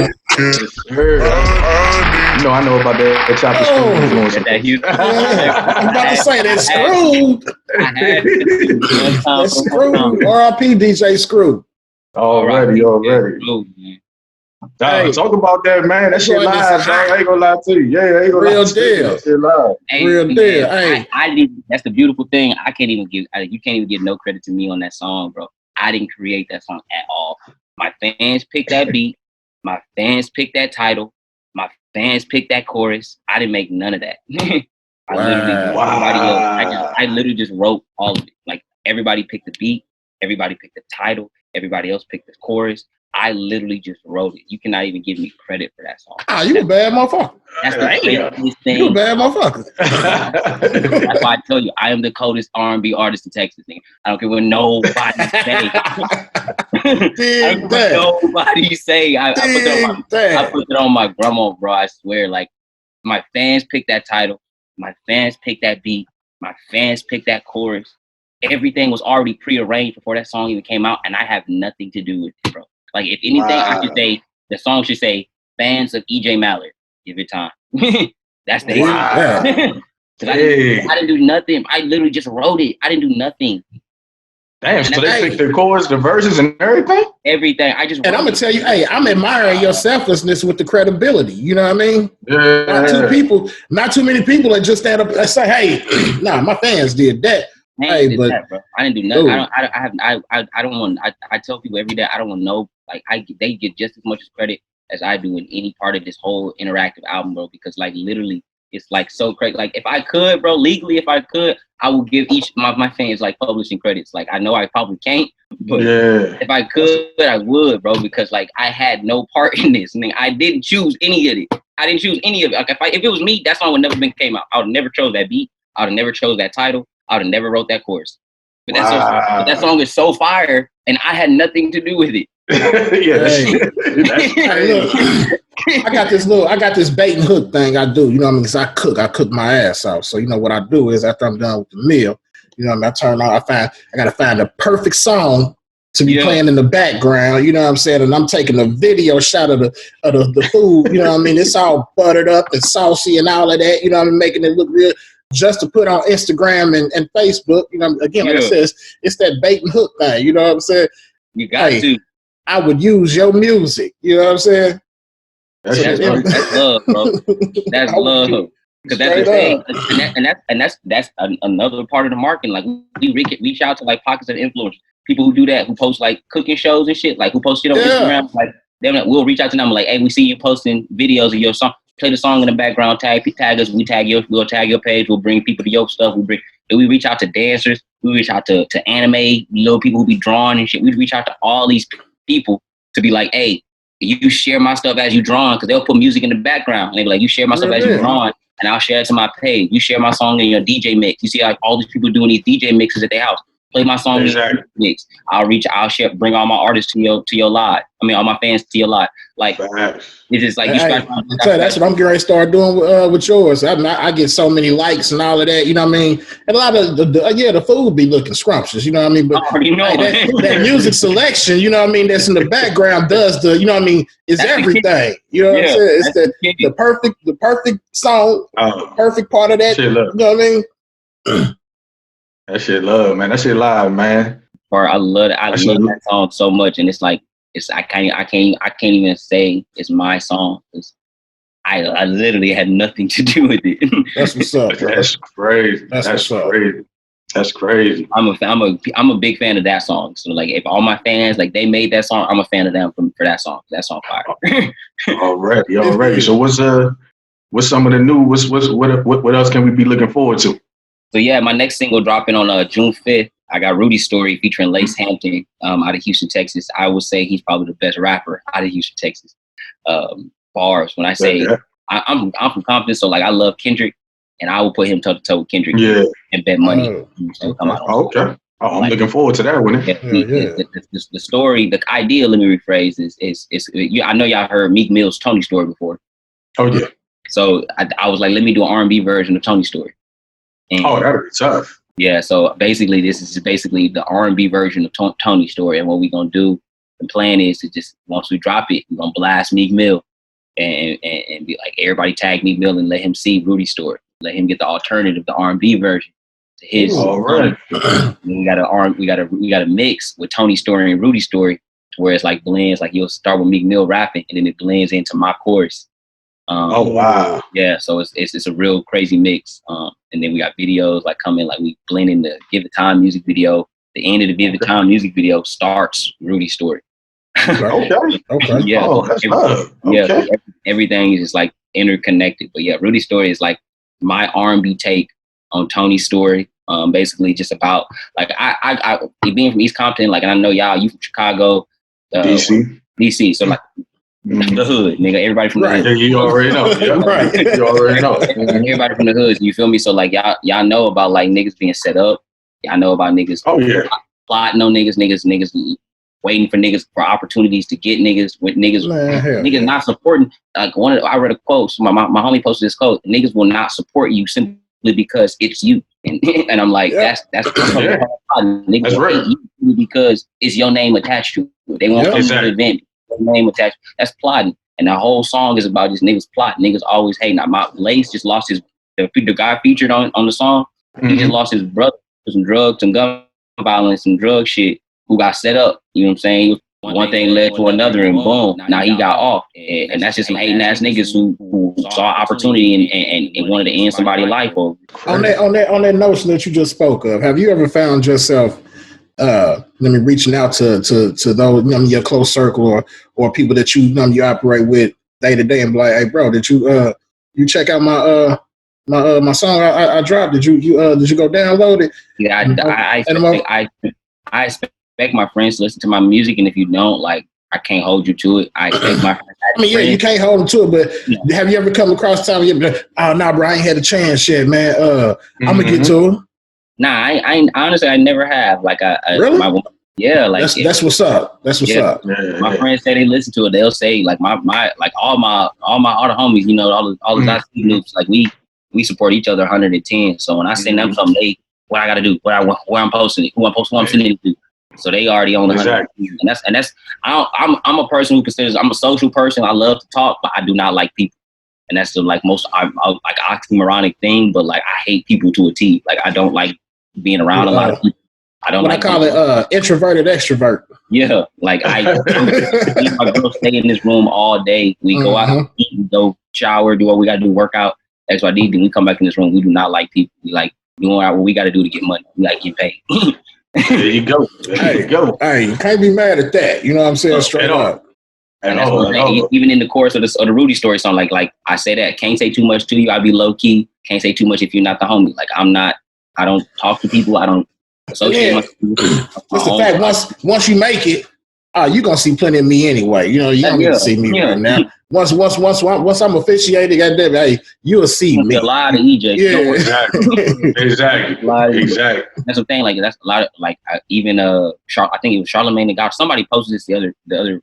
I know about that chocolate screw. That huge. I'm about to say that Screw. That Screw. R.I.P. DJ Screw. Already. Talk about that, man. That shit live, dog. I ain't gonna lie to you. Yeah, I ain't gonna Real lie to you. deal. That shit live. Hey, Real man, deal. Hey. I didn't. That's the beautiful thing. You can't even give no credit to me on that song, bro. I didn't create that song at all. My fans picked that beat. My fans picked that title. My fans picked that chorus. I didn't make none of that. I literally just wrote all of it. Like everybody picked the beat, everybody picked the title, everybody else picked the chorus. I literally just wrote it. You cannot even give me credit for that song. You a bad motherfucker. That's the craziest thing. You a bad motherfucker. That's why I tell you, I am the coldest R&B artist in Texas. Nigga. I don't care what nobody say. Nobody say. I put it on my grandma, bro. I swear. Like my fans picked that title. My fans picked that beat. My fans picked that chorus. Everything was already prearranged before that song even came out, and I have nothing to do with it, bro. Like if anything, I should say the song should say "Fans of Ejay Mallard." Give it time. That's the I didn't do nothing. I literally just wrote it. I didn't do nothing. Damn, so they picked the chorus, the verses, and everything? Everything. I just And I'm gonna tell you, I'm admiring your selflessness with the credibility. You know what I mean? Yeah. Not too many people that just stand up and say, "Hey, nah, my fans did that." I didn't do nothing. I don't want. I tell people every day I don't want no. Like they get just as much credit as I do in any part of this whole interactive album, bro. Because like literally, it's like so crazy. Like if I could, bro, legally, if I could, I would give each my fans like publishing credits. Like I know I probably can't, but if I could, I would, bro. Because like I had no part in this. I mean, I didn't choose any of it. Like if it was me, that song would never been came out. I would never chose that beat. I would have never chose that title. I would have never wrote that chorus. But that song is so fire, and I had nothing to do with it. I got this bait and hook thing I do. You know what I mean? Because I cook my ass off. So you know what I do is after I'm done with the meal, you know what I mean? I turn on. I gotta find the perfect song to be playing in the background. You know what I'm saying? And I'm taking a video shot of the food. You know what I mean? It's all buttered up and saucy and all of that. You know what I mean? Making it look real. Just to put on Instagram and Facebook, you know, again, like I said, it's that bait and hook thing. You know what I'm saying? You got to. I would use your music. You know what I'm saying? That's love, bro. That's love. Because that's the thing, and that's another part of the marketing. Like we reach out to like pockets of influence, people who do that, who post like cooking shows and shit, like who post shit on Instagram. Like we'll reach out to them like, hey, we see you posting videos of your song. Play the song in the background. Tag us. We'll tag your page. We'll bring people to your stuff. We reach out to dancers. We reach out to anime little people who be drawing and shit. We reach out to all these people to be like, hey, you share my stuff as you drawing, because they'll put music in the background and they be like, you share my stuff as you drawing. And I'll share it to my page. You share my song in your DJ mix. You see like all these people doing these DJ mixes at their house. Play my song in your mix. I'll share, bring all my artists to your live. I mean, all my fans to your live. Like it's just like that's what I'm getting ready to start doing with yours. I get so many likes and all of that. You know what I mean? And a lot of the food be looking scrumptious. You know what I mean? But that music selection, you know what I mean? That's in the background does the, you know what I mean? Is everything. You know what I'm saying? It's the perfect song, perfect part of that. You know what I mean? That shit love, man. That shit live, man. Or I love that song so much, and it's like I can't even say it's my song. I literally had nothing to do with it. That's what's up. Bro. That's crazy. That's crazy. That's crazy. I'm a big fan of that song. So like, if all my fans like they made that song, I'm a fan of them for that song. That song fire. Already. So what's some of the new? What else can we be looking forward to? So yeah, my next single dropping on June 5th. I got Rudy Story featuring Lace Hampton out of Houston, Texas. I would say he's probably the best rapper out of Houston, Texas. Bars. When I say I'm from Compton, so like I love Kendrick, and I will put him toe to toe with Kendrick. And bet money. Okay. I'm looking forward to that one. The story, the idea. Let me rephrase is I know y'all heard Meek Mill's Tony Story before. Oh yeah. So I was like, let me do an R&B version of Tony Story. And that'd be tough. Yeah, so basically, this is basically the R&B version of Tony's Story. And what we're going to do, the plan is to just, once we drop it, we're going to blast Meek Mill and be like, everybody tag Meek Mill and let him see Rudy's Story. Let him get the alternative, the R&B version to his. All right. We got a mix with Tony's Story and Rudy's Story, where it's like blends, like you'll start with Meek Mill rapping and then it blends into my chorus. Wow. Yeah, so it's a real crazy mix. And then we got videos like coming, like we blending the Give It Time music video. The end of the Give It Time music video starts Rudy's Story. Okay. Yeah. That's love. Okay. Yeah. Everything is just like interconnected. But yeah, Rudy's Story is like my R&B take on Tony's Story. Basically just about like I being from East Compton, like, and I know you from Chicago, DC. So like. The hood, nigga. Everybody from the hood. You already know. Right. You already know. Everybody from the hood. You feel me? So like y'all know about like niggas being set up. Y'all know about niggas. Plotting on niggas waiting for niggas for opportunities to get niggas with niggas not supporting. Like I read a quote. So my homie posted this quote. Niggas will not support you simply because it's you. And I'm like, that's niggas will hate you because it's your name attached to it. They won't come to the event. Name attached. That's plotting, and the whole song is about just niggas plotting. Niggas always hating. Now, my Lace just lost the guy featured on the song. He just lost his brother to some drugs, some gun violence, some drug shit. Who got set up? You know what I'm saying? One thing led to another, and boom, now he got off. And that's just some hating ass niggas who saw opportunity and wanted to end somebody's life over. On that notion that you just spoke of, have you ever found yourself reaching out to those your close circle or people that you operate with day to day and be like, hey bro, did you check out my song I dropped? Did you go download it? Yeah, I expect my friends to listen to my music, and if you don't, like, I can't hold you to it. I expect my friends. You can't hold them to it, but have you ever come across time you be like, oh nah bro, I ain't had a chance yet, man. I'm gonna get to them. Nah, I honestly I never have. Like really? That's what's up. That's what's up. My friends say they listen to it. They'll say like my like all the homies, you know, all the groups, like we support each other 110. So when I send them something, what I gotta do, where I'm posting it, who I'm sending it to. So they already on the 100. And that's I'm a person who considers I'm a social person. I love to talk, but I do not like people. And that's the like most like oxymoronic thing. But like I hate people to a T. Like I don't like being around a lot of people. I don't. I call it introverted extrovert. Yeah, like my girl stay in this room all day. We go out, eat, we go shower, do what we gotta do, work out, XYD. Then we come back in this room. We do not like people. We like doing what we got to do to get money. We like get paid. There you go. There you go. Hey, you can't be mad at that. You know what I'm saying? Straight up. And that's what I'm saying. Even in the course of the Rudy story song, like I say that, can't say too much to you. I be low key. Can't say too much if you're not the homie. Like I don't talk to people. I don't associate myself with people. It's the fact once you make it, you're gonna see plenty of me anyway. You know, you don't need to see me right now. Once I'm officiating, goddamn, hey, you'll see me. A lot of EJ. Yeah, exactly. That's the thing. Like that's a lot of like I think it was Charlamagne the God. Somebody posted this the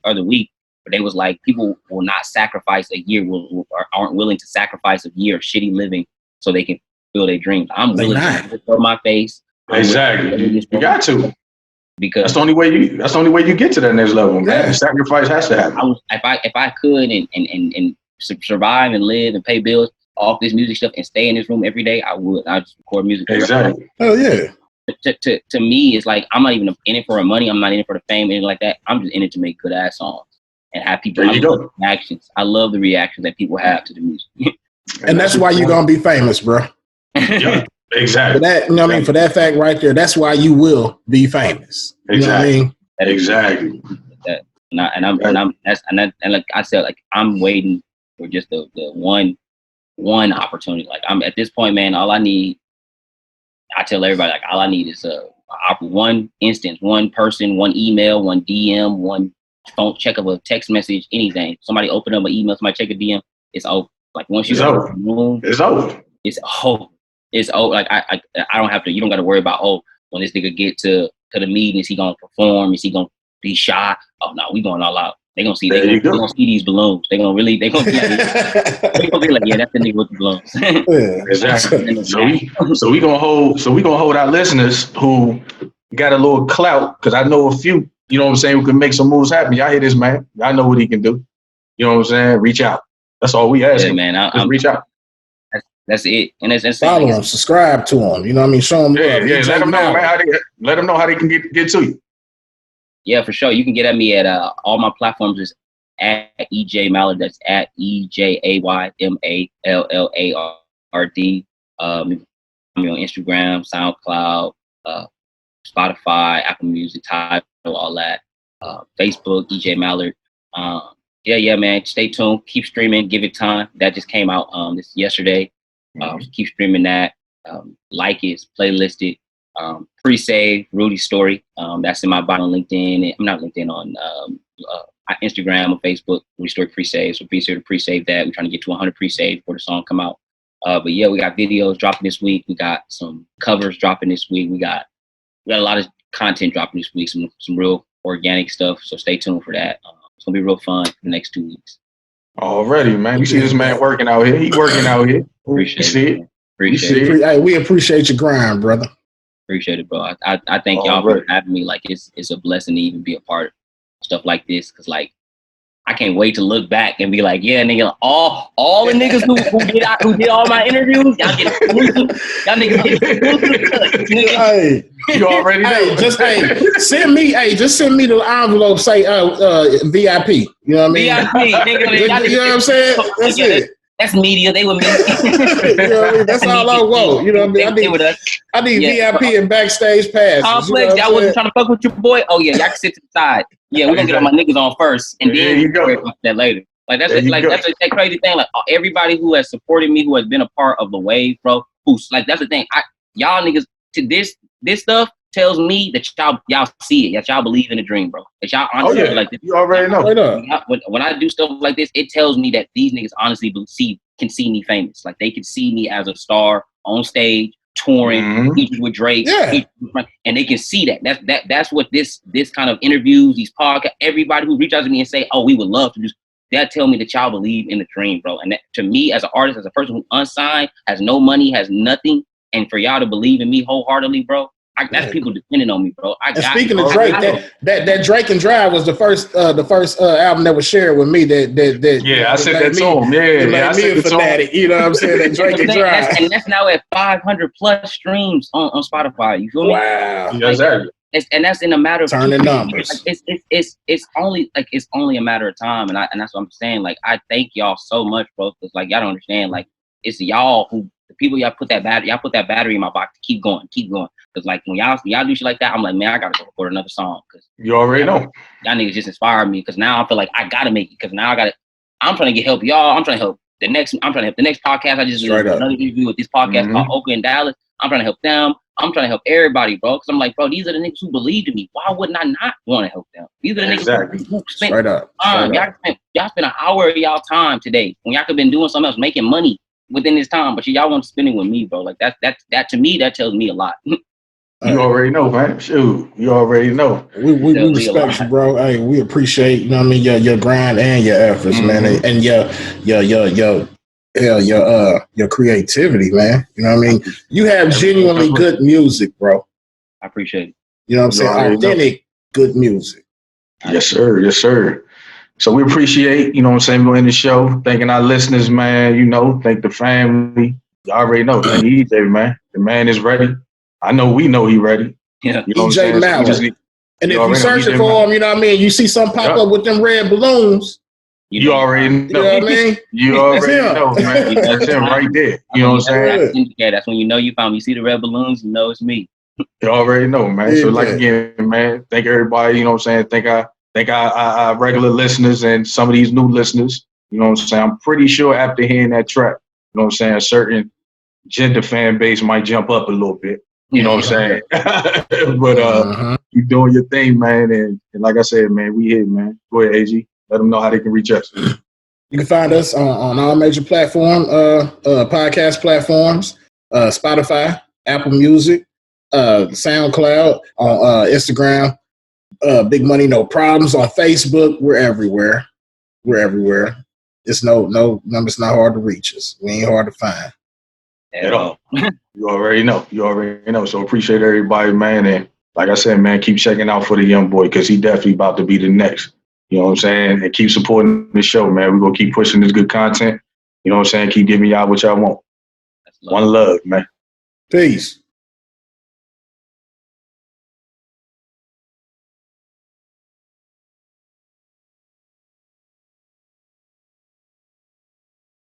other week. But they was like, people will not sacrifice a year, or aren't willing to sacrifice a year of shitty living so they can fulfill their dreams. I'm willing to throw my face. Exactly. You got to. Because that's the only way you get to that next level, man. The sacrifice has to happen. If I could and survive and live and pay bills off this music stuff and stay in this room every day, I would. I'd just record music. Exactly. Oh yeah. To me, it's like I'm not even in it for the money. I'm not in it for the fame, anything like that. I'm just in it to make good ass songs. And have people reactions. I love the reactions that people have to the music. And that's why you're gonna be famous, bro. Yeah, exactly. For that, you know what I mean? For that fact right there, that's why you will be famous. You know what I mean? Exactly. And like I said, like I'm waiting for just the one opportunity. Like I'm at this point, man, all I need, I tell everybody, like all I need is one instance, one person, one email, one DM, one phone check of a text message, anything. Somebody open up an email, somebody check a DM, it's over. Like once you go to the room, it's over. It's over. It's over. Like I don't have to. You don't got to worry about when this nigga get to the meeting, is he gonna perform? Is he gonna be shot? Oh no, we going all out. They gonna see. They gonna see these balloons. They gonna be like, yeah, that's the nigga with the balloons. Exactly. So we gonna hold our listeners who got a little clout, because I know a few. You know what I'm saying? Who can make some moves happen. Y'all hear this, man? Y'all know what he can do. You know what I'm saying? Reach out. That's all we ask. Yeah, man. Just reach out. That's it. And that's follow him, subscribe to him. You know what I mean? Show him love. Yeah. Let them know, man. Let them know how they can get to you. Yeah, for sure. You can get at me at all my platforms is at Ejay Mallard. That's at EJAYMALLARD. I'm on Instagram, SoundCloud, Spotify, Apple Music, Tidal, all that. Facebook, Ejay Mallard. Yeah, man. Stay tuned. Keep streaming. Give it time. That just came out this yesterday. Keep streaming that. Like it, playlist it. Pre-save Rudy story. That's in my bio on LinkedIn. I'm not LinkedIn, on Instagram or Facebook. Rudy story pre-save. So be sure to pre-save that. We're trying to get to 100 pre-save before the song come out. But yeah, we got videos dropping this week. We got some covers dropping this week. We got a lot of content dropping this week. Some real organic stuff. So stay tuned for that. It's gonna be real fun for the next 2 weeks. Already, man. You see this man working out here. He working out here. Appreciate it. Hey, we appreciate your grind, brother. Appreciate it, bro. I thank y'all for having me. Like it's a blessing to even be a part of stuff like this, because like I can't wait to look back and be like, yeah, nigga, all the niggas who did all my interviews, y'all get exclusive. Y'all niggas get exclusive. Hey, you already know. Send me the envelope. Say VIP. You know what I mean? VIP, nigga. You know what I'm saying? That's it. That's media. They were me. You know what I mean? That's all I want. You know what I mean? I need VIP and backstage passes. Complex. Y'all wasn't trying to fuck with your boy. Oh yeah, y'all can sit to the side. Yeah, we're gonna get all my niggas on first, and then you go about that later. Like that's that crazy thing. Like everybody who has supported me, who has been a part of the wave, bro. Who's like that's the thing. Y'all niggas to this stuff tells me that y'all see it, that y'all believe in the dream, bro. That y'all honestly like this. You already know. When I do stuff like this, it tells me that these niggas honestly can see me famous. Like they can see me as a star on stage, touring, features with Drake, and they can see that. That's what this kind of interviews, these podcasts, everybody who reaches out to me and say, "Oh, we would love to do." That tell me that y'all believe in the dream, bro. And that, to me, as an artist, as a person who unsigned, has no money, has nothing, and for y'all to believe in me wholeheartedly, bro. That's people depending on me, bro. Speaking of Drake, that Drake and Drive was the first album that was shared with me. I said that to him. Yeah, I said fanatic. You know what I'm saying? That Drake and Drive, and that's now at 500 plus streams on Spotify. You feel me? Wow. Exactly. And that's in a matter of turning numbers. Like, it's only a matter of time, and that's what I'm saying. Like I thank y'all so much, bro. Because like y'all don't understand. Like it's y'all who the people y'all put that battery in my box to keep going. Because like when y'all do shit like that, I'm like, man, I gotta go record another song. Because you already know. Y'all niggas just inspired me. Because now I feel like I gotta make it. Because now I'm trying to get help y'all. I'm trying to help the next podcast. I just did another interview with this podcast called Oakland and Dallas. I'm trying to help them. I'm trying to help everybody, bro. Because I'm like, bro, these are the niggas who believed in me. Why wouldn't I not want to help them? These are the niggas who spent time. Y'all spent an hour of y'all time today when y'all could have been doing something else, making money within this time, but y'all want to spend it with me, bro. Like that to me, that tells me a lot. You already know, man. Shoot, you already know. We respect you, bro. Hey, we appreciate, you know what I mean, your grind and your efforts, man, and your creativity, man. You know what I mean? You have genuinely good music, bro. I appreciate it. You know what I'm saying? Authentic, good music. Yes, sir. Yes, sir. So we appreciate, you know what I'm saying, we're in the show. Thanking our listeners, man. You know, thank the family. You already know. Thank Ejay, man. The man is ready. I know we know he ready. Yeah. You know Ejay Mallard. So and if you searching for him, you know what I mean? You see something pop up with them red balloons. You already know. You know what I mean? You already know, man. That's him right there. You know what I'm saying? Yeah, that's when you know you found me. You see the red balloons, you know it's me. You already know, man. So like again, man, thank everybody, you know what I'm saying? Thank our regular listeners and some of these new listeners. You know what I'm saying? I'm pretty sure after hearing that track, you know what I'm saying, a certain gender fan base might jump up a little bit. You know what I'm saying? But you doing your thing, man. And like I said, man, we here, man. Go ahead, AG. Let them know how they can reach us. You can find us on all major podcast platforms, Spotify, Apple Music, SoundCloud, on Instagram, Big Money No Problems on Facebook. We're everywhere. It's no numbers not hard to reach us. We ain't hard to find at all. You already know. So appreciate everybody, man. And like I said, man, keep checking out for the young boy because he definitely about to be the next. You know what I'm saying? And keep supporting the show, man. We're going to keep pushing this good content. You know what I'm saying? Keep giving y'all what y'all want. One love, man. Peace.